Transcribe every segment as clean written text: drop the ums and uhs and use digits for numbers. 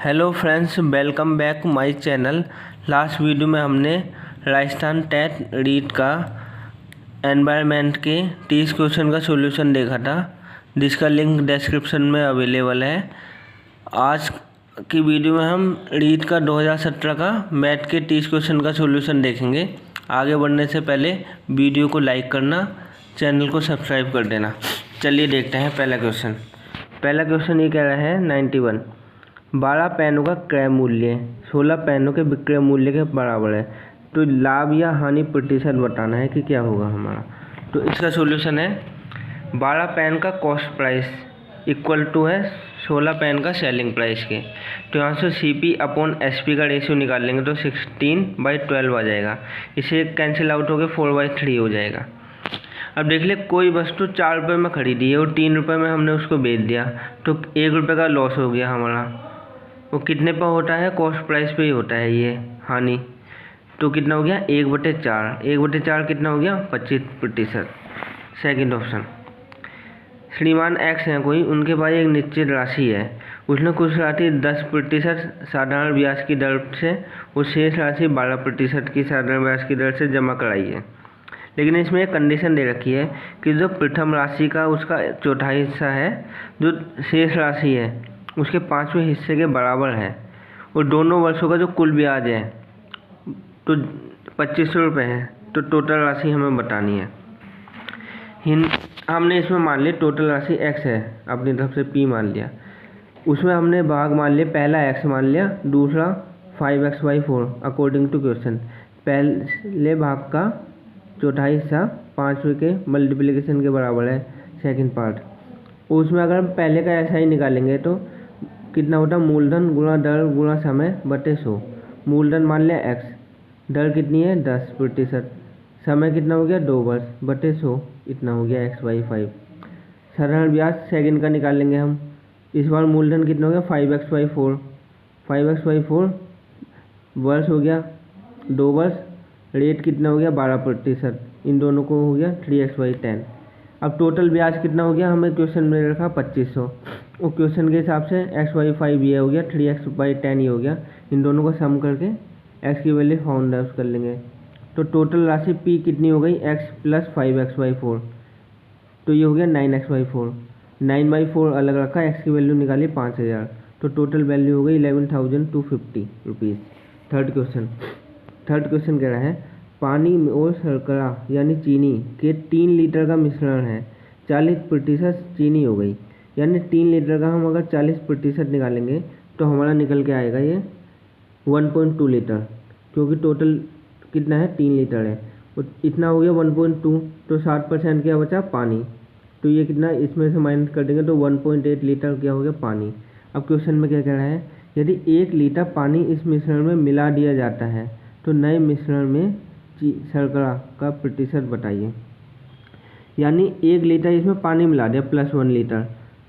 Hello friends, welcome back my channel. Last video में हमने Rajasthan TET REET का एनवायरनमेंट के 30 क्वेश्चन का सॉल्यूशन देखा था, जिसका लिंक डिस्क्रिप्शन में अवेलेबल है। आज की वीडियो में हम रीट का 2017 का मैथ के 30 क्वेश्चन का सॉल्यूशन देखेंगे। आगे बढ़ने से पहले वीडियो को लाइक करना, चैनल को सब्सक्राइब कर देना। चलिए देखते हैं पहला क्वेश्चन ये कह रहा है 91। 12 पेनों का क्रय मूल्य 16 पेनों के विक्रय मूल्य के बराबर है, तो लाभ या हानि प्रतिशत बताना है कि क्या होगा हमारा। तो इसका सॉल्यूशन है 12 पेन का कॉस्ट प्राइस इक्वल टू है 16 पेन का सेलिंग प्राइस के। तो यहाँ से CP अपॉन SP का रेशियो निकाल लेंगे तो 16/12 आ जाएगा। इसे कैंसिल आउट होकर 4/3 हो जाएगा। अब देख ले, कोई वस्तु 4 रुपये में खरीदी है और 3 रुपये में हमने उसको बेच दिया, तो 1 रुपये का लॉस हो गया हमारा। वो कितने पर होता है? कॉस्ट प्राइस पे ही होता है ये हानि। तो कितना हो गया? 1/4। 1/4 कितना हो गया? 25%। सेकंड ऑप्शन, श्रीमान X हैं कोई, उनके पास एक निश्चित राशि है, उसने कुछ राशि 10% साधारण ब्याज की दर से और शेष राशि 12% की साधारण ब्याज की दर से जमा कराई है। लेकिन इसमें एक कंडीशन दे रखी है कि जो प्रथम राशि का उसका चौथाई हिस्सा है, जो शेष राशि है उसके 5वें हिस्से के बराबर है, और दोनों वर्षों का जो कुल ब्याज है तो 2500 रुपये है। तो टोटल राशि हमें बतानी है। हमने इसमें मान लिया टोटल राशि X है, अपनी तरफ से P मान लिया, उसमें हमने भाग मान लिया, पहला X मान लिया, दूसरा 5x/4 अकॉर्डिंग टू क्वेश्चन। पहले भाग का चौथाई हिस्सा 5वें के मल्टीप्लिकेशन के बराबर है, सेकंड पार्ट। उसमें अगर हम पहले का ऐसा ही निकालेंगे तो कितना होता? मूलधन गुणा दर गुणा समय बटे 100। मूलधन मान लिया X, दर कितनी है? 10%, समय कितना हो गया? 2 वर्ष बटे 100, इतना हो गया x/5। साधारण ब्याज सेकंड का निकालेंगे हम। इस बार मूलधन कितना हो गया? 5x/4। 5x/4 वर्ष हो गया, 2 वर्ष। रेट कितना हो गया? 12%। इन दोनों को हो गया 3x/10। अब टोटल ब्याज कितना हो गया? हमें क्वेश्चन में रखा 2500, और क्वेश्चन के हिसाब से x/5 ये हो गया, 3x/10 ये हो गया। इन दोनों को सम करके x की वैल्यू फाउंड आउट कर लेंगे। तो टोटल राशि P कितनी हो गई? x + 5x/4, तो ये हो गया 9x/4। 9/4 अलग रखा, x की वैल्यू निकाली 5000, तो टोटल वैल्यू हो गई 11,250 रुपीज़। थर्ड क्वेश्चन कह रहा है पानी और शर्करा यानी चीनी के 3 लीटर का मिश्रण है, 40% चीनी हो गई, यानी 3 लीटर का हम अगर 40% निकालेंगे तो हमारा निकल के आएगा ये 1.2 लीटर, क्योंकि टोटल कितना है? 3 लीटर है, और इतना हो गया 1.2, तो 60% क्या बचा? पानी। तो ये कितना, इसमें से माइनस कर देंगे तो 1.8 लीटर क्या हो गया? पानी। अब क्वेश्चन में क्या कह रहा है? यदि 1 लीटर पानी इस मिश्रण में मिला दिया जाता है तो नए मिश्रण में शर्करा का प्रतिशत बताइए। यानी 1 लीटर इसमें पानी मिला दिया +1 लीटर,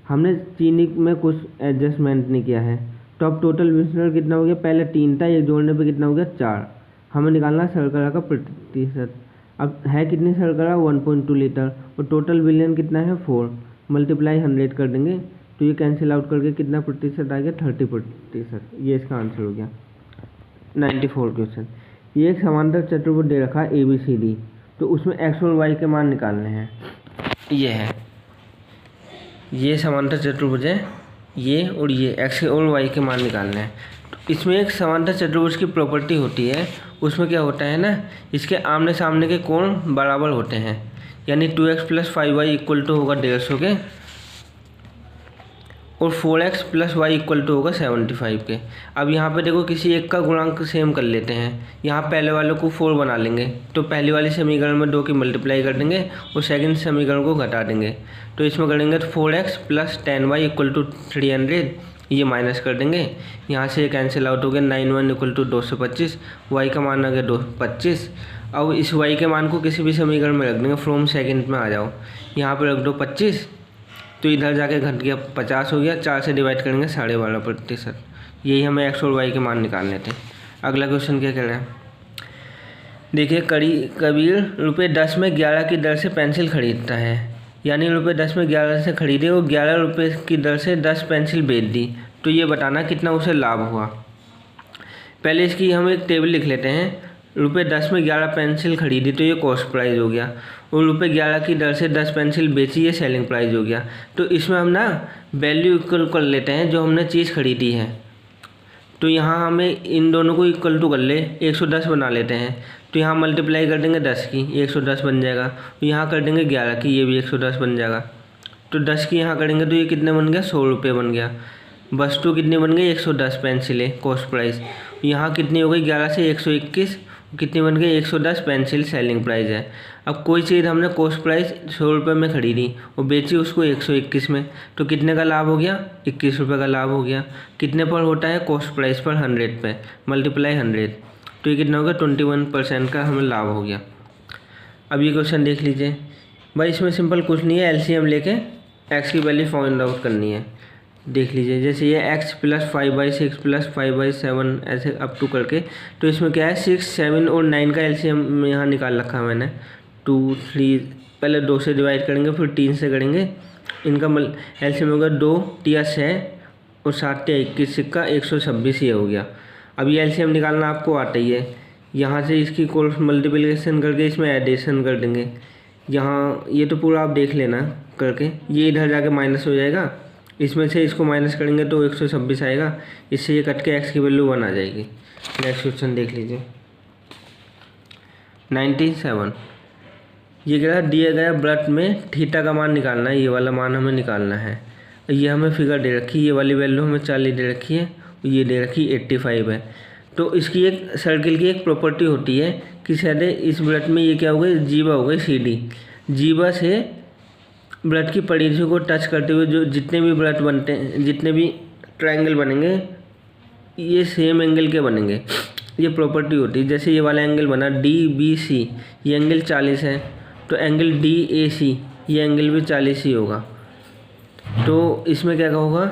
हमने चीनी में कुछ एडजस्टमेंट नहीं किया है, तो अब टोटल मिश्रण कितना हो गया? पहले 3 था, एक जोड़ने पे कितना हो गया? 4। हमें निकालना शर्करा का प्रतिशत। अब है कितनी शर्करा? 1.2 लीटर, और टोटल विलयन कितना है? 4। मल्टीप्लाई 100 कर देंगे तो ये कैंसिल आउट करके कितना प्रतिशत आ गया? 30%। ये इसका आंसर हो गया। 94 क्वेश्चन, ये एक समांतर चतुर्भुज दे रखा है ABCD, तो उसमें x और y के मान निकालने हैं। ये है, ये समांतर चतुर्भुज है, ये और ये x और y के मान निकालने हैं। तो इसमें एक समांतर चतुर्भुज की प्रॉपर्टी होती है, उसमें क्या होता है ना, इसके आमने सामने के कोण बराबर होते हैं, यानी 2x + 5y इक्वल टू होगा 150 के, और 4x + y इक्वल टू होगा 75 के। अब यहाँ पे देखो, किसी एक का गुणांक सेम कर लेते हैं। यहाँ पहले वालों को 4 बना लेंगे, तो पहली वाली समीकरण में 2 की मल्टीप्लाई कर देंगे और सेकंड समीकरण को घटा देंगे। तो इसमें करेंगे तो 4x + 10y इक्वल टू 300, ये माइनस कर देंगे, यहाँ से ये कैंसिल आउट हो गया। 9 = 225, y का मान आ गया 225। अब इस y के मान को किसी भी समीकरण में रख देंगे, फ्रॉम सेकंड में आ जाओ, यहाँ पर रख दो 25, तो इधर जाके घट गया 50 हो गया, 4 से डिवाइड करेंगे 12.5%। यही हमें x और y के मान निकालने थे। अगला क्वेश्चन क्या कह रहा है? देखिए, कबीर ₹10 में 11 की दर से पेंसिल खरीदता है, यानी ₹10 में 11 से खरीदे और 11 रुपये की दर से 10 पेंसिल बेच दी, तो ये बताना कितना उसे लाभ हुआ। पहले इसकी हम एक टेबल लिख लेते हैं। ₹10 में 11 पेंसिल खरीदी तो ये कॉस्ट प्राइस हो गया, और ₹11 की दर से 10 पेंसिल बेची, ये सेलिंग प्राइस हो गया। तो इसमें हम ना वैल्यू इक्वल कर लेते हैं जो हमने चीज़ खरीदी है। तो यहाँ हमें इन दोनों को इक्वल टू कर ले 110 बना लेते हैं। तो यहाँ मल्टीप्लाई कर देंगे 10 की, 110 बन जाएगा। यहाँ कर देंगे 11 की, ये भी 110 बन जाएगा। तो 10 की यहाँ करेंगे तो ये कितने बन गया, ₹100 बन गया। वस्तु कितनी बन गई, 110 पेंसिलें कॉस्ट प्राइस। यहाँ कितनी हो गई, 11 से 121, कितनी बन गई, 110 पेंसिल सेलिंग प्राइस है। अब कोई चीज़ हमने कॉस्ट प्राइस ₹100 में खरीदी और बेची उसको 121 में, तो कितने का लाभ हो गया, ₹21 का लाभ हो गया। कितने पर होता है, कॉस्ट प्राइस पर 100 पे, मल्टीप्लाई 100, तो ये कितना होगा, 21% का हमें लाभ हो गया। अब ये क्वेश्चन देख लीजिए भाई, इसमें सिंपल कुछ नहीं है, एलसीएम लेके एक्स की वैल्यू फाइंड आउट करनी है। देख लीजिए, जैसे ये x + 5/6 + 5/7 ऐसे अप टू करके, तो इसमें क्या है, 6, 7 और 9 का एलसीएम यहाँ निकाल रखा है मैंने। 2, 3, पहले 2 से डिवाइड करेंगे, फिर 3 से करेंगे। इनका एलसीएम होगा 2 × 6 और 7 × 21, सिक्का 126 ये हो गया। अब ये एलसीएम निकालना आपको आता ही है। यहाँ से इसकी क्रॉस मल्टीप्लिकेशन करके इसमें एडिशन कर देंगे। यहाँ ये तो पूरा आप देख लेना करके, ये इधर जाके माइनस हो जाएगा, इसमें से इसको माइनस करेंगे तो 126 आएगा। इससे ये कट के x की वैल्यू 1 आ जाएगी। नेक्स्ट क्वेश्चन देख लीजिए 97। ये कह रहा है दिए गए व्रत में थीटा का मान निकालना है, ये वाला मान हमें निकालना है। ये हमें फिगर दे रखी, ये वाली वैल्यू हमें 40 दे रखी है, ये दे रखी 85 है। तो इसकी एक सर्किल की एक प्रॉपर्टी होती है कि शायद इस व्रत में ये क्या हो गई, जीवा हो गई CD। जीवा से व्रत की परिधि को टच करते हुए जो जितने भी व्रत बनते हैं, जितने भी ट्रायंगल बनेंगे, ये सेम एंगल के बनेंगे। ये प्रॉपर्टी होती है। जैसे ये वाला एंगल बना DBC, ये एंगल 40 है, तो एंगल DAC ये एंगल भी 40 ही होगा। तो इसमें क्या होगा,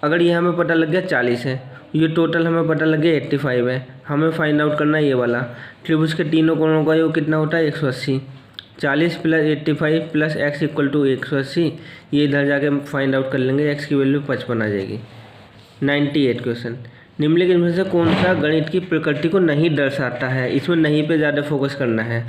अगर ये हमें पता लग गया 40 है, ये टोटल हमें पता लग गया 85 है, हमें फाइंड आउट करना है ये वाला त्रिभुज के तीनों कोणों का योग कितना होता है, 180। 40 + 85 + x = 180, ये इधर जाके फाइंड आउट कर लेंगे, x की वैल्यू 55 आ जाएगी। 98 क्वेश्चन, निम्नलिखित में से कौन सा गणित की प्रकृति को नहीं दर्शाता है। इसमें नहीं पे ज़्यादा फोकस करना है।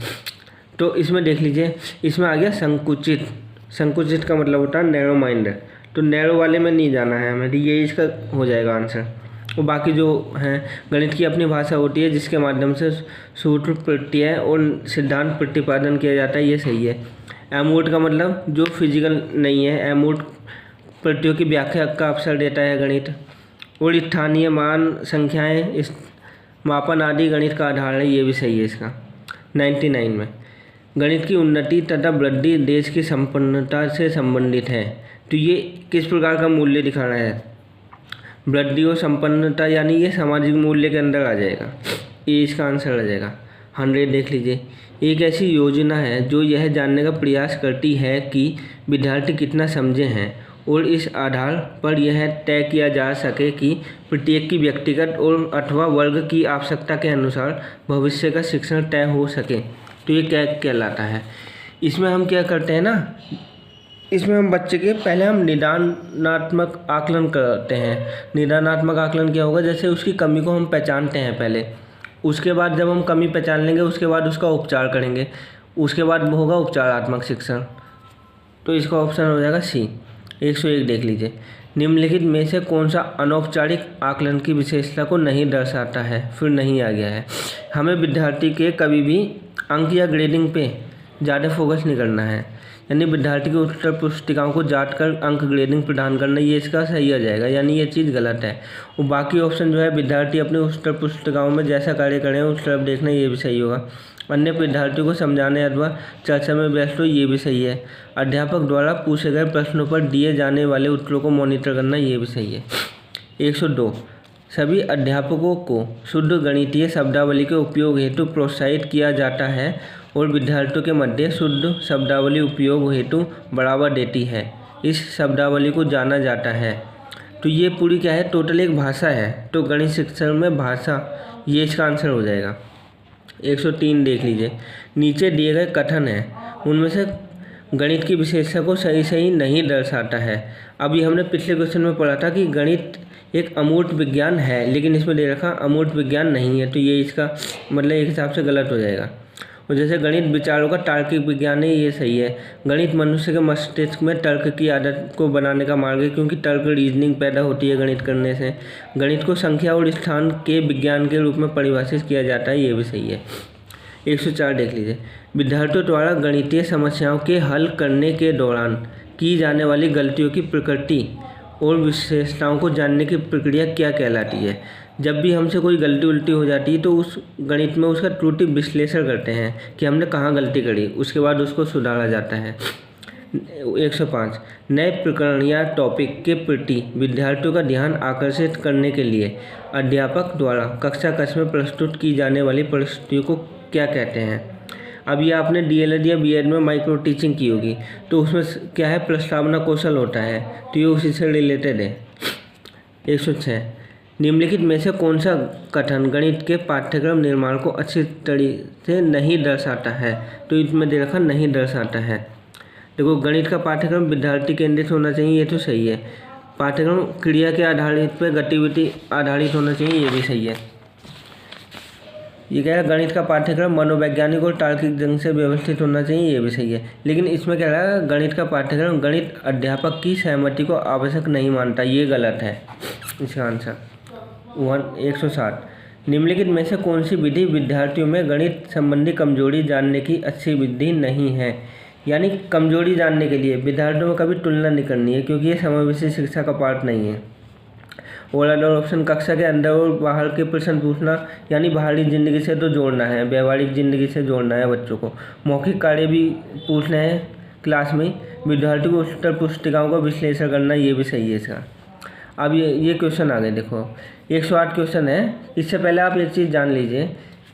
तो इसमें देख लीजिए, इसमें आ गया संकुचित। संकुचित का मतलब होता है नैरो माइंडेड, तो नैरो वाले में नहीं जाना है हमें, ये इसका हो जाएगा आंसर। और बाकी जो हैं, गणित की अपनी भाषा होती है जिसके माध्यम से सूत्र प्रत्यय और सिद्धांत प्रतिपादन किया जाता है, ये सही है। एमूर्त का मतलब जो फिजिकल नहीं है, एमूर्त प्रत्ययों की व्याख्या का अवसर देता है गणित। और स्थानीय मान संख्याएं, इस मापन आदि गणित का आधार है, ये भी सही है इसका। 99 में गणित की उन्नति तथा वृद्धि देश की संपन्नता से संबंधित है। तो ये किस प्रकार का मूल्य दिखा रहा है, वृद्धि और संपन्नता, यानी ये सामाजिक मूल्य के अंदर आ जाएगा, ये इसका आंसर आ जाएगा। 100 देख लीजिए, एक ऐसी योजना है जो यह जानने का प्रयास करती है कि विद्यार्थी कितना समझे हैं और इस आधार पर यह तय किया जा सके कि प्रत्येक की व्यक्तिगत और अथवा वर्ग की आवश्यकता के अनुसार भविष्य का शिक्षण तय हो सके। तो ये क्या कहलाता है। इसमें हम क्या करते हैं ना, इसमें हम बच्चे के पहले हम निदानात्मक आकलन करते हैं। निदानात्मक आकलन क्या होगा, जैसे उसकी कमी को हम पहचानते हैं पहले, उसके बाद जब हम कमी पहचान लेंगे उसके बाद उसका उपचार करेंगे, उसके बाद होगा उपचारात्मक शिक्षण। तो इसका ऑप्शन हो जाएगा C। 101 देख लीजिए, निम्नलिखित में से कौन सा अनौपचारिक आकलन की विशेषता को नहीं दर्शाता है, फिर नहीं आ गया है। हमें विद्यार्थी के कभी भी अंक या ग्रेडिंग पे ज़्यादा फोकस नहीं करना है, यानी विद्यार्थी की उत्तर पुस्तिकाओं को जांच कर अंक ग्रेडिंग प्रदान करना, ये इसका सही आ जाएगा, यानी ये चीज़ गलत है। और बाकी ऑप्शन जो है, विद्यार्थी अपने उत्तर पुस्तिकाओं में जैसा कार्य करें उस तरफ देखना, ये भी सही होगा। अन्य विद्यार्थियों को समझाने अथवा चर्चा में व्यस्त हो, ये भी सही है। अध्यापक द्वारा पूछे गए प्रश्नों पर दिए जाने वाले उत्तरों को मॉनिटर करना, ये भी सही है। 102 सभी अध्यापकों को शुद्ध गणितीय शब्दावली के उपयोग हेतु प्रोत्साहित किया जाता है और विद्यार्थियों के मध्य शुद्ध शब्दावली उपयोग हेतु बढ़ावा देती है। इस शब्दावली को जाना जाता है। तो ये पूरी क्या है, टोटल एक भाषा है। तो गणित शिक्षण में भाषा, ये इसका आंसर हो जाएगा। 103 देख लीजिए, नीचे दिए गए कथन हैं, उनमें से गणित की विशेषता को सही नहीं दर्शाता है। अभी हमने पिछले क्वेश्चन में पढ़ा था कि गणित एक अमूर्त विज्ञान है, लेकिन इसमें दे रखा अमूर्त विज्ञान नहीं है, तो ये इसका मतलब एक हिसाब से गलत हो जाएगा। और जैसे गणित विचारों का तार्किक विज्ञान है, ये सही है। गणित मनुष्य के मस्तिष्क में तर्क की आदत को बनाने का मार्ग है, क्योंकि तर्क रीजनिंग पैदा होती है गणित करने से। गणित को संख्या और स्थान के विज्ञान के रूप में परिभाषित किया जाता है, ये भी सही है। 104 देख लीजिए। विद्यार्थियों द्वारा गणितीय समस्याओं के हल करने के दौरान की जाने वाली गलतियों की प्रकृति और विशेषताओं को जानने की प्रक्रिया क्या कहलाती है। जब भी हमसे कोई गलती उल्टी हो जाती है तो उस गणित में उसका त्रुटि विश्लेषण करते हैं कि हमने कहाँ गलती करी, उसके बाद उसको सुधारा जाता है। 105 नए प्रकरण या टॉपिक के प्रति विद्यार्थियों का ध्यान आकर्षित करने के लिए अध्यापक द्वारा कक्षा कक्ष में प्रस्तुत की जाने वाली परिस्थितियों को क्या कहते हैं। अब ये आपने डीएलएड या बीएड में माइक्रो टीचिंग की होगी, तो उसमें क्या है, प्रस्तावना कौशल होता है, तो ये उसी से रिलेटेड है। 106 निम्नलिखित में से कौन सा कथन गणित के पाठ्यक्रम निर्माण को अच्छी तरीके से नहीं दर्शाता है, तो इसमें दे रखा नहीं दर्शाता है। देखो, गणित का पाठ्यक्रम विद्यार्थी केंद्रित होना चाहिए, ये तो सही है। पाठ्यक्रम क्रिया के आधारित पे गतिविधि आधारित होना चाहिए, ये भी सही है। ये कह रहा है गणित का पाठ्यक्रम मनोवैज्ञानिक और तार्किक ढंग से व्यवस्थित होना चाहिए, ये भी सही है। लेकिन इसमें कह रहा है गणित का पाठ्यक्रम गणित अध्यापक की सहमति को आवश्यक नहीं मानता, ये गलत है। इसका आंसर 107 निम्नलिखित में से कौन सी विधि विद्यार्थियों में गणित संबंधी कमजोरी जानने की अच्छी विधि नहीं है। यानी कमजोरी जानने के लिए विद्यार्थियों में कभी तुलना नहीं करनी है, क्योंकि ये समावेशी शिक्षा का पार्ट नहीं है। और अदर ऑप्शन कक्षा के अंदर और बाहर के प्रश्न पूछना, यानी बाहरी ज़िंदगी से तो जोड़ना है, व्यवहारिक ज़िंदगी से जोड़ना है बच्चों को। मौखिक कार्य भी पूछना है क्लास में, विद्यार्थी को उत्तर पुस्तिकाओं का विश्लेषण करना, ये भी सही है इसका। अब ये क्वेश्चन आ गए, देखो 108 क्वेश्चन है। इससे पहले आप एक चीज़ जान लीजिए,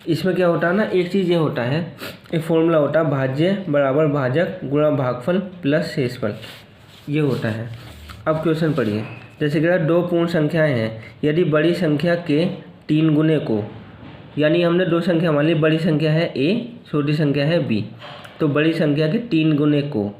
इसमें क्या होता है ना, एक चीज़ ये होता है, एक फॉर्मूला होता है, भाज्य बराबर भाजक गुणा भागफल प्लस शेषफल, ये होता है। अब क्वेश्चन पढ़िए। जैसे कि दो पूर्ण संख्याएं हैं, यदि बड़ी संख्या के 3 गुने को, यानी हमने दो संख्या मान ली, बड़ी संख्या है a, छोटी संख्या है b, तो बड़ी संख्या के 3 गुने को,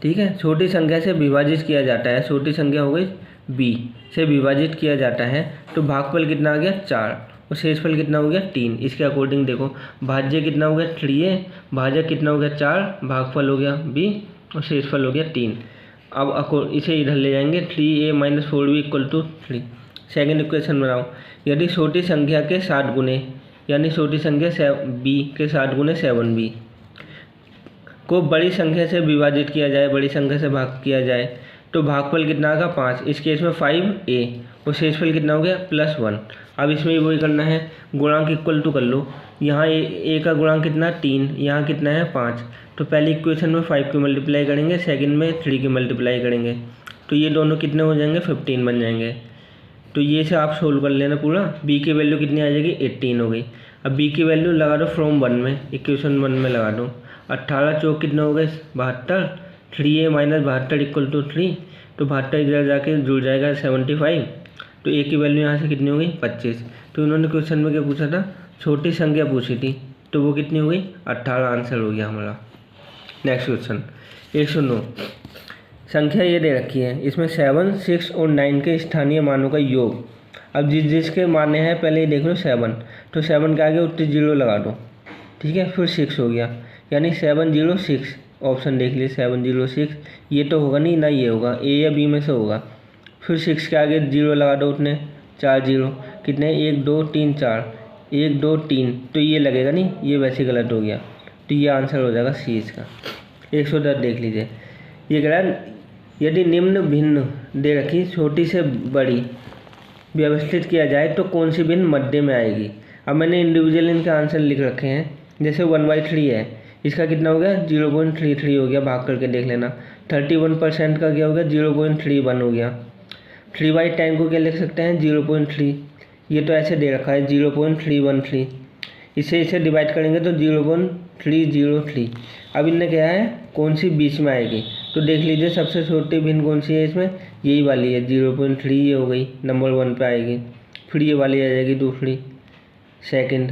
ठीक है, छोटी संख्या से विभाजित किया जाता है, छोटी संख्या हो गई b से विभाजित किया जाता है, तो भागफल कितना आ गया 4 और शेषफल कितना हो गया 3। इसके अकॉर्डिंग देखो, भाज्य कितना हो गया 3a, भाजक कितना हो गया 4, भागफल हो गया b और शेषफल हो गया 3। अब इसे इधर ले जाएंगे, 3a - 4b = 3। सेकेंड इक्वेशन बनाओ। यदि छोटी संख्या के 7 गुने, यानी छोटी संख्या b के 7 गुने 7b को बड़ी संख्या से विभाजित किया जाए, बड़ी संख्या से भाग किया जाए, तो भागफल कितना आएगा 5। इस केस में 5a और शेषफल कितना हो गया +1। अब इसमें वही करना है, गुणांक इक्वल टू कर लो। यहाँ a का गुणांक कितना 3, यहाँ कितना है 5, तो पहली इक्वेशन में 5 की मल्टीप्लाई करेंगे, सेकंड में 3 की मल्टीप्लाई करेंगे, तो ये दोनों कितने हो जाएंगे 15 बन जाएंगे। तो ये से आप सोल्व कर लेना पूरा। b की वैल्यू कितनी आ जाएगी 18 हो गई। अब b की वैल्यू लगा दो फ्रॉम 1 में, इक्वेशन 1 में लगा दो। 18 चौक कितना हो गए 72, 3a - 72 = 3, तो 72 इधर जाके जुड़ जाएगा 75, तो a की वैल्यू यहाँ से कितनी हो गई 25। तो इन्होंने क्वेश्चन में क्या पूछा था, छोटी संख्या पूछी थी, तो वो कितनी हो गई 18, आंसर हो गया हमारा। नेक्स्ट क्वेश्चन 109 संख्या ये दे रखी है, इसमें 7, 6 और 9 के स्थानीय मानों का योग। अब जिसके माने हैं पहले ये देख लो 7, तो 7 के आगे उत्तर 0 लगा दो, ठीक है, फिर 6 हो गया, यानी 706 ऑप्शन देख लीजिए 706। ये तो होगा नहीं, ना ये होगा, ए या बी में से होगा। फिर 6 के आगे 0 लगा दो, उतने 4 0 कितने 1 2 3 4, 1 2 3, तो ये लगेगा नहीं, ये वैसे गलत हो गया, तो ये आंसर हो जाएगा सी इसका। 110 देख लीजिए। ये कह रहा है यदि निम्न भिन्न दे रखी छोटी से बड़ी व्यवस्थित किया जाए तो कौन सी भिन्न मध्य में आएगी। अब मैंने इंडिविजुअल इनके आंसर लिख रखे हैं। जैसे 1/3 है, इसका कितना हो गया 0.33 हो गया, भाग करके देख लेना। 31% का क्या हो गया 0.31 हो गया। 3/10 को क्या लिख सकते हैं 0.3, ये तो ऐसे दे रखा है 0.313, इसे डिवाइड करेंगे तो 0.303। अब इनने क्या है कौन सी बीच में आएगी, तो देख लीजिए सबसे छोटी भिन्न कौन सी है इसमें, यही वाली है 0.3, ये हो गई नंबर 1 पे आएगी। फिर ये वाली आ जाएगी दूसरी, सेकंड,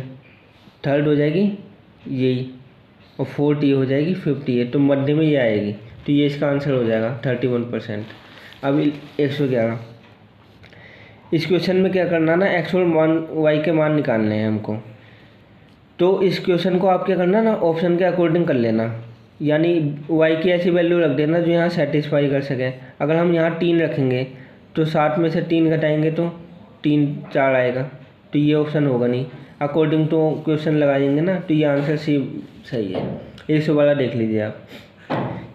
थर्ड हो जाएगी यही और 40 हो जाएगी 58, तो मध्य में ये आएगी, तो ये इसका आंसर हो जाएगा 31%। अब 111, इस क्वेश्चन में क्या करना ना, एक्स और वाई के मान निकालने हैं हमको। तो इस क्वेश्चन को आप क्या करना ना, ऑप्शन के अकॉर्डिंग कर लेना, यानी वाई की ऐसी वैल्यू रख देना जो यहाँ सेटिस्फाई कर सके। अगर हम यहाँ 3 रखेंगे तो 7 में से 3 घटाएंगे तो 3 4 आएगा, तो ये ऑप्शन होगा नहीं। अकॉर्डिंग टू क्वेश्चन लगाएंगे ना, तो ये आंसर सी सही है। 112 देख लीजिए आप,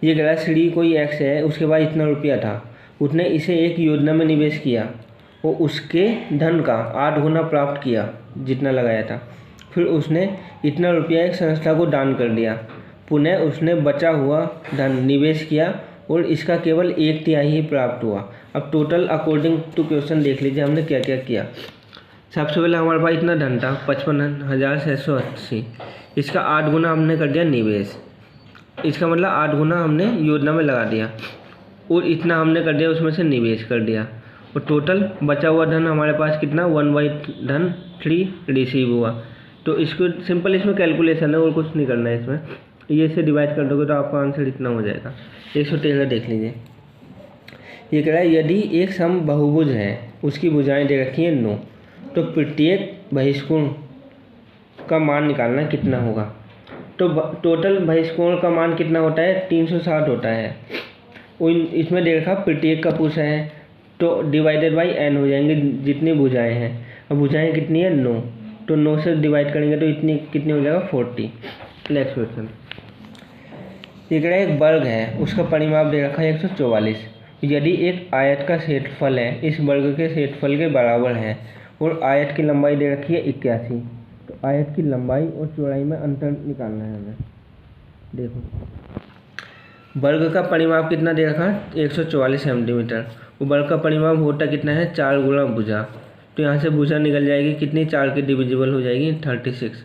ये कह रहा है श्री कोई एक्स है, उसके पास इतना रुपया था, उसने इसे एक योजना में निवेश किया और उसके धन का 8 गुना प्राप्त किया जितना लगाया था। फिर उसने इतना रुपया एक संस्था को दान कर दिया। पुनः उसने बचा हुआ धन निवेश किया और इसका केवल 1/3 ही प्राप्त हुआ। अब टोटल अकॉर्डिंग टू क्वेश्चन देख लीजिए हमने क्या क्या किया। सबसे पहले हमारे पास इतना धन था 55,680, इसका 8 गुना हमने कर दिया निवेश, इसका मतलब 8 गुना हमने योजना में लगा दिया और इतना हमने कर दिया उसमें से निवेश कर दिया, और टोटल बचा हुआ धन हमारे पास कितना 1/3 रिसीव हुआ। तो इसको सिंपल इसमें कैलकुलेशन है और कुछ नहीं करना है इसमें, ये से डिवाइड कर दोगे तो आपका आंसर इतना हो जाएगा। 113 देख लीजिए, ये कह रहा है यदि एक सम बहुभुज है, उसकी भुजाएं दे रखी हैं 9, तो प्रत्येक बहिष्कोण का मान निकालना कितना होगा। तो टोटल बहिष्कोण का मान कितना होता है 360 होता है, इसमें दे रखा प्रत्येक का पूछा है, तो डिवाइडेड बाई n हो जाएंगे जितनी भुजाएं हैं। अब भुजाएं कितनी है 9, तो 9 से डिवाइड करेंगे तो इतनी कितनी हो जाएगा 40। नेक्स्ट क्वेश्चन, ये कह रहा है एक वर्ग है, उसका परिमाप दे रखा है 144, यदि एक आयत का क्षेत्रफल है इस वर्ग के क्षेत्रफल के बराबर है और आयत की लंबाई दे रखी है 81, तो आयत की लंबाई और चौड़ाई में अंतर निकालना है हमें। देखो वर्ग का परिमाप कितना दे रखा है 144 सेंटीमीटर, वो वर्ग का परिमाप होता कितना है 4 गुना भुजा, तो यहाँ से भुजा निकल जाएगी कितनी 4 की डिविजिबल हो जाएगी 36।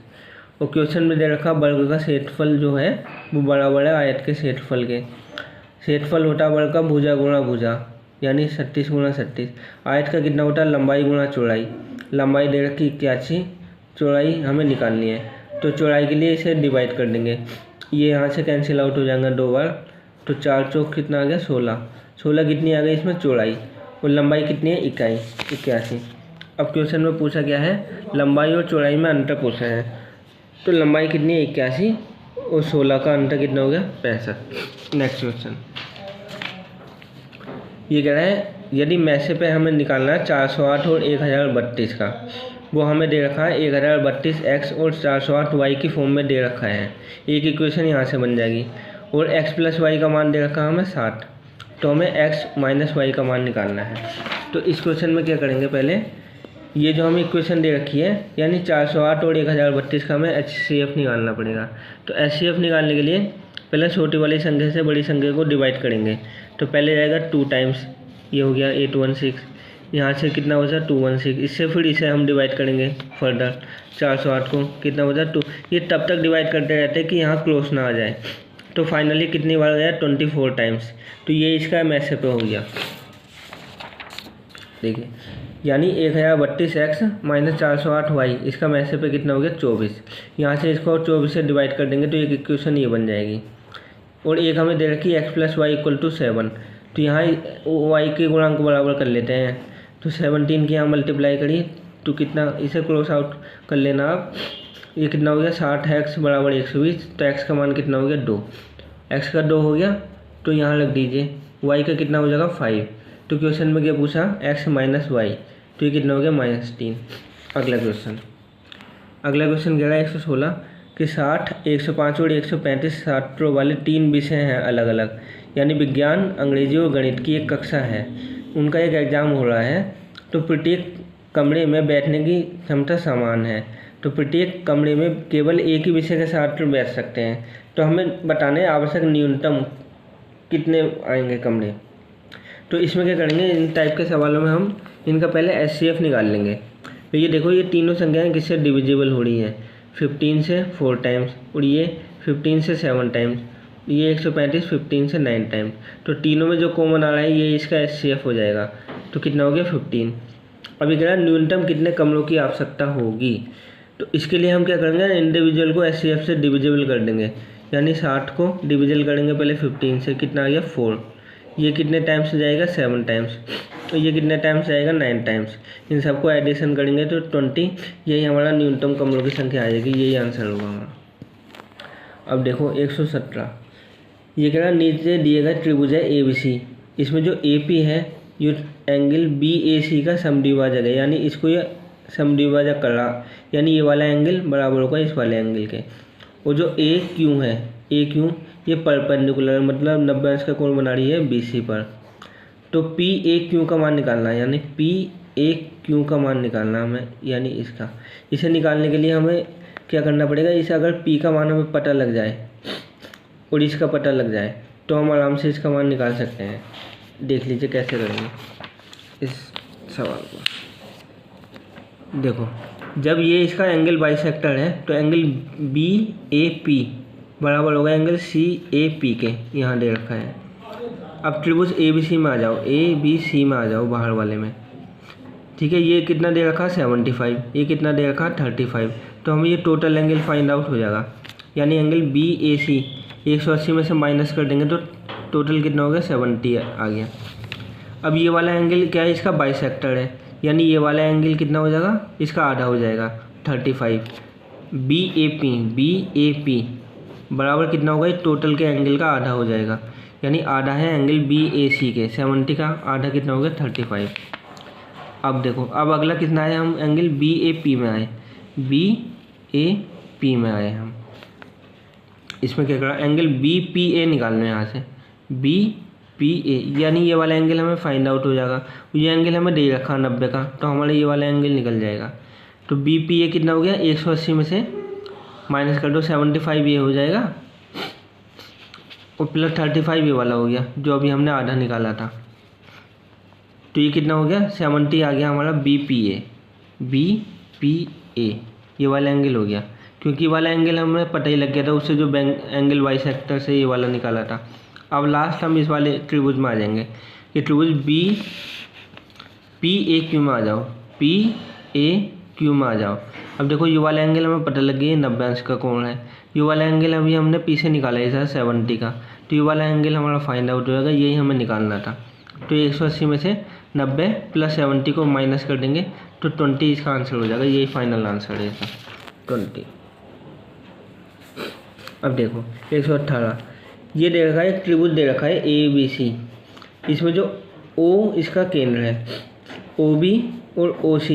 और क्वेश्चन में दे रखा वर्ग का क्षेत्रफल जो है वो बराबर है आयत के क्षेत्रफल के। क्षेत्रफल होता है वर्ग का भुजा गुणा भुजा, यानी 36 गुणा 36। आयत का कितना होता है लंबाई गुणा चौड़ाई, लंबाई दे रखी 81, चौड़ाई हमें निकालनी है, तो चौड़ाई के लिए इसे डिवाइड कर देंगे, ये यहाँ से कैंसिल आउट हो जाएगा 2 बार, तो 4 चौक कितना आ गया 16, 16 कितनी आ गई इसमें चौड़ाई, और लंबाई कितनी है 81। अब क्वेश्चन में पूछा क्या है लंबाई और चौड़ाई में अंतर पूछा है, तो लंबाई कितनी है 81 और 16 का अंतर कितना हो गया 65। नेक्स्ट क्वेश्चन, ये कह रहा है यदि मैसे पे हमें निकालना है 408 और 1032 का, वो हमें दे रखा है 1032 x और 408 y की फॉर्म में दे रखा है। एक इक्वेशन यहाँ से बन जाएगी, और x प्लस वाई का मान दे रखा है हमें 60, तो हमें x माइनस वाई का मान निकालना है। तो इस क्वेश्चन में क्या करेंगे, पहले ये जो हमें इक्वेशन दे रखी है यानी 408 और 1032 का हमें HCF निकालना पड़ेगा। तो HCF निकालने के लिए पहले छोटी वाली संख्या से बड़ी संख्या को डिवाइड करेंगे, तो पहले जाएगा 2 टाइम्स, ये हो गया 816, यहाँ से कितना हो जाए 216, इससे फिर इसे हम डिवाइड करेंगे फर्दर 408 को, कितना हो जाए 2, ये तब तक डिवाइड करते रहते हैं कि यहाँ क्लोज ना आ जाए। तो फाइनली कितनी बार गया 24 टाइम्स, तो ये इसका मैसे पे हो गया। देखिए यानी 1032x माइनस 408y, इसका मैसे पे कितना हो गया 24, यहाँ से इसको 24 से डिवाइड कर देंगे तो एक इक्वेशन ये बन जाएगी। और एक हमें दे रखी x plus y equal to 7, तो यहाँ y के गुणांक बराबर कर लेते हैं, तो 17 की यहाँ मल्टीप्लाई करिए तो कितना, इसे क्रॉस आउट कर लेना आप, ये कितना हो गया 60x बराबर 120, तो x का मान कितना हो गया 2, x का 2 हो गया, तो यहाँ रख दीजिए, y का कितना हो जाएगा 5, तो क्वेश्चन में क्या पूछा x माइनस वाई, तो ये कितना हो गया -3। अगला क्वेश्चन कह रहा है 116 कि 60, 105 और 135 छात्रों वाले 3 विषय हैं अलग अलग, यानी विज्ञान, अंग्रेजी और गणित की एक कक्षा है, उनका एक एग्ज़ाम हो रहा है, तो प्रत्येक कमरे में बैठने की क्षमता समान है, तो प्रत्येक कमरे में केवल एक ही विषय के छात्र बैठ सकते हैं, तो हमें बताने आवश्यक न्यूनतम कितने आएंगे कमरे। तो इसमें क्या करेंगे, इन टाइप के सवालों में हम इनका पहले HCF निकाल लेंगे। तो ये देखो ये तीनों संख्याएं किससे डिविजिबल हो रही हैं, 15 से 4 टाइम्स और ये 15 से 7 टाइम्स, ये 135 15 से 9 टाइम्स, तो तीनों में जो कॉमन आ रहा है ये इसका HCF हो जाएगा, तो कितना हो गया 15। अभी कह रहा है न्यूनतम कितने कमरों की आवश्यकता होगी, तो इसके लिए हम क्या करेंगे इंडिविजुअल को HCF से डिविजिबल कर देंगे, यानी 60 को डिविजल करेंगे पहले 15 से, कितना आ गया 4। ये कितने टाइम्स जाएगा 7 टाइम्स, तो ये कितने टाइम्स जाएगा 9 टाइम्स। इन सबको एडिशन करेंगे तो 20, यही हमारा न्यूनतम कमरों की संख्या आ जाएगी, यही आंसर होगा हमारा। अब देखो 117, ये कह रहा नीचे दिए गए त्रिभुज है ABC, इसमें जो AP है ये एंगल BAC का समद्विभाजक है, यानी इसको ये समद्विभाजक कर रहा, यानी ये वाला एंगल बराबर होगा इस वाले एंगल के। और जो AQ है, AQ ये परपेंडिकुलर मतलब 90 अंश का कोण बना रही है BC पर। तो PAQ का मान निकालना है, यानी PAQ का मान निकालना हमें, यानी इसका। इसे निकालने के लिए हमें क्या करना पड़ेगा, इसे अगर P का मान हमें पता लग जाए और इसका पता लग जाए तो हम आराम से इसका मान निकाल सकते हैं। देख लीजिए कैसे करेंगे इस सवाल को। देखो जब ये इसका एंगल बाइसेक्टर है तो एंगल BAP बराबर होगा एंगल CAP के, यहाँ दे रखा है। अब त्रिभुज ABC में आ जाओ, ABC में आ जाओ बाहर वाले में, ठीक है। ये कितना दे रखा 75, ये कितना दे रखा 35, तो हमें ये टोटल एंगल फाइंड आउट हो जाएगा, यानी एंगल BAC 180 में से माइनस कर देंगे तो टोटल कितना हो गया 70 आ गया। अब ये वाला एंगल क्या है, इसका बाइसेक्टर है, यानी ये वाला एंगल कितना हो जाएगा, इसका आधा हो जाएगा 35। BAP बराबर कितना होगा, टोटल के एंगल का आधा हो जाएगा, यानी आधा है एंगल BAC के, 70 का आधा कितना हो गया 35। अब देखो अब अगला कितना है, हम एंगल BAP में आए, BAP में आए हम। इसमें क्या करा, एंगल BPA निकालना है यहाँ से, BPA यानी ये वाला एंगल हमें फाइंड आउट हो जाएगा। ये एंगल हमें दे रखा 90 का, तो हमारा ये वाला एंगल निकल जाएगा। तो BPA कितना हो गया, 180 में से माइनस कर दो 75 ये हो जाएगा, और प्लस 35 ये वाला हो गया जो अभी हमने आधा निकाला था। तो ये कितना हो गया 70 आ गया हमारा BPA ये वाला एंगल हो गया, क्योंकि वाला एंगल हमें पता ही लग गया था उससे जो एंगल बाइसेक्टर से ये वाला निकाला था। अब लास्ट हम इस वाले त्रिभुज में आ जाएंगे, ये त्रिभुज PAQ में आ जाओ, PAQ में आ जाओ। अब देखो ये वाला एंगल हमें पता लग गया 90 अंश का कोण है, ये वाला एंगल अभी हमने P से निकाला है सर 70 का, तो ये वाला एंगल हमारा फाइंड आउट हो जाएगा, यही हमें निकालना था। तो 180 में से 90 प्लस 70 को माइनस कर देंगे तो 20 इसका आंसर हो जाएगा, यही फाइनल आंसर है इसका 20। अब देखो 118, ये दे रखा है एक त्रिभुज दे रखा है ABC, इसमें जो O इसका केंद्र है, OB और OC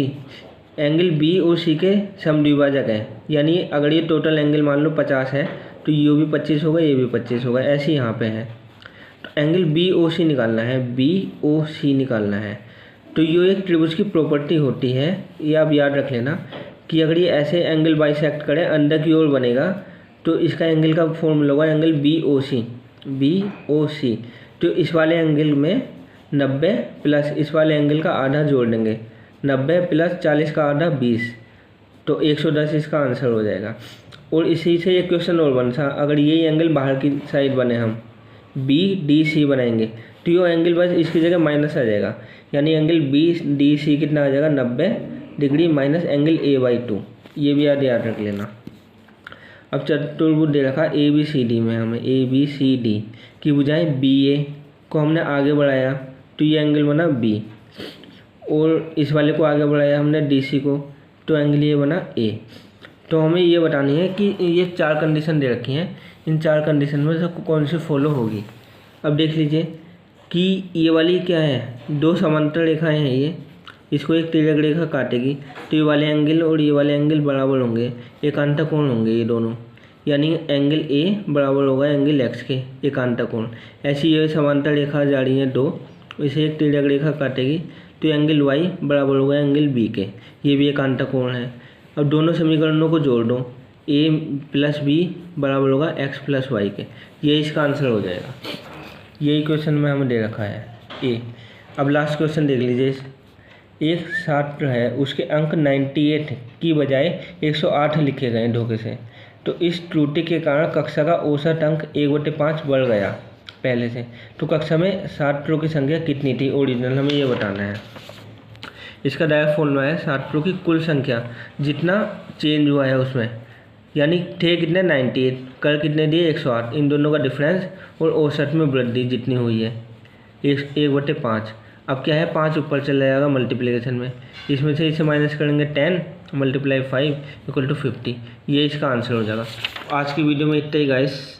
एंगल B और C के समद्विभाजक है, यानी अगर ये टोटल एंगल मान लो 50 है तो ये भी 25 होगा, ये भी 25 होगा, ऐसे यहाँ पे है। तो एंगल BOC निकालना है, BOC निकालना है। तो ये एक त्रिभुज की प्रॉपर्टी होती है, ये आप याद रख लेना कि अगर ये ऐसे एंगल बाइसेक्ट करे अंदर की ओर बनेगा तो इसका एंगल का फॉर्मूला होगा एंगल BOC। तो इस वाले एंगल में 90 प्लस इस वाले एंगल का आधा जोड़ देंगे, 90 प्लस 40 का आधा 20, तो 110 इसका आंसर हो जाएगा। और इसी से एक क्वेश्चन और बन सा, अगर ये एंगल बाहर की साइड बने हम BDC बनाएंगे तो ये एंगल बस इसकी जगह माइनस आ जाएगा, यानी एंगल BDC कितना आ जाएगा 90 डिग्री माइनस एंगल A/2, ये भी याद रख लेना। अब चतुर्भुज दे रखा ABCD में, हमें ABCD की भुजाएं BA को हमने आगे बढ़ाया तो ये एंगल बना B, और इस वाले को आगे बढ़ाया हमने DC को तो एंगल ये बना A। तो हमें ये बतानी है कि ये 4 कंडीशन दे रखी हैं, इन 4 कंडीशन में से कौन सी फॉलो होगी। अब देख लीजिए कि ये वाली क्या है, 2 समांतर रेखाएं हैं, ये इसको एक तिर्यक रेखा काटेगी तो ये वाले एंगल और ये वाले एंगल बराबर होंगे, एकांतर कोण होंगे ये दोनों, यानी एंगल A बराबर होगा एंगल X के एकांतर कोण। ऐसी ये समांतर रेखा जा रही है 2, इसे एक तिर्यक रेखा काटेगी तो एंगल Y बराबर होगा एंगल B के, ये भी एकांतर कोण है। अब दोनों समीकरणों को जोड़ दो, A प्लस B बराबर होगा X प्लस Y के, ये इसका आंसर हो जाएगा। यही क्वेश्चन में हमें दे रखा है A। अब लास्ट क्वेश्चन देख लीजिए, एक छात्र है उसके अंक 98 की बजाय 108 लिखे गए धोखे से, तो इस त्रुटि के कारण कक्षा का औसत अंक 1/5 बढ़ गया पहले से, तो कक्षा में छात्रों की संख्या कितनी थी ओरिजिनल, हमें ये बताना है। इसका डायरेक्ट फॉर्मूला है छात्रों की कुल संख्या जितना चेंज हुआ है उसमें यानी थे कितने 98, कर कितने दिए 108, इन दोनों का डिफरेंस और औसत में वृद्धि जितनी हुई है 1/5। अब क्या है 5 ऊपर चला जाएगा मल्टीप्लिकेशन में, इसमें से इसे माइनस करेंगे 10 × 5 = 50, ये इसका आंसर हो जाएगा। आज की वीडियो में इतना ही गाइस।